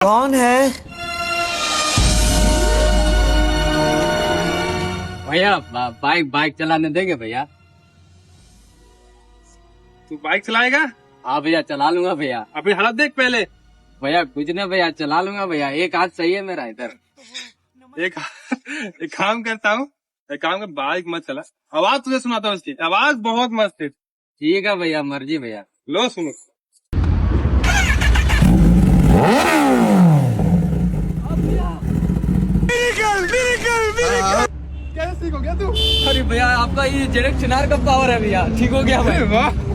कौन है? भैया बाइक चलाने देंगे भैया? तू बाइक चलाएगा? हाँ भैया चला लूंगा भैया। अपनी हालत देख पहले। भैया कुछ नहीं भैया, चला लूंगा भैया, एक हाथ सही है मेरा इधर। एक एक काम करता हूँ, एक काम कर, बाइक मत चला, आवाज तुझे सुनाता हूँ, उसकी आवाज बहुत मस्त है। ठीक है भैया, मर्जी भैया। लो सुनो। कैसे सीख हो गया तू? अरे भैया आपका ये जेडक चिनार का पावर है भैया, ठीक हो गया भाई। वाह।